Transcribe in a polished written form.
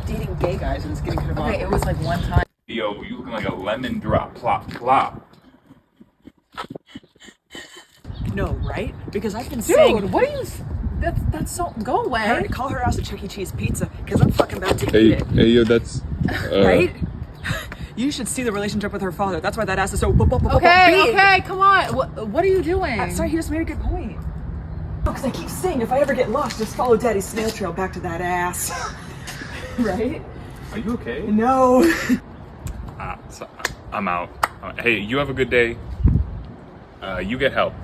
dating gay guys and it's getting kind of awkward. Okay, it was like one time. Yo, you looking like a lemon drop. Plop, plop. No, right? Because I've been saying... Dude, what are you... That's so... Go away. Call her ass a Chuck E. Cheese pizza, because I'm fucking about to eat Hey, it. hey, yo, that's... Right? You should see the relationship with her father. That's why that ass is so Okay, big. okay, come on. What are you doing? Sorry, he just made a good point. Because I keep saying if I ever get lost, just follow Daddy's snail trail back to that ass. Right? Are you okay? No. So I'm out. Hey, you have a good day. You get help.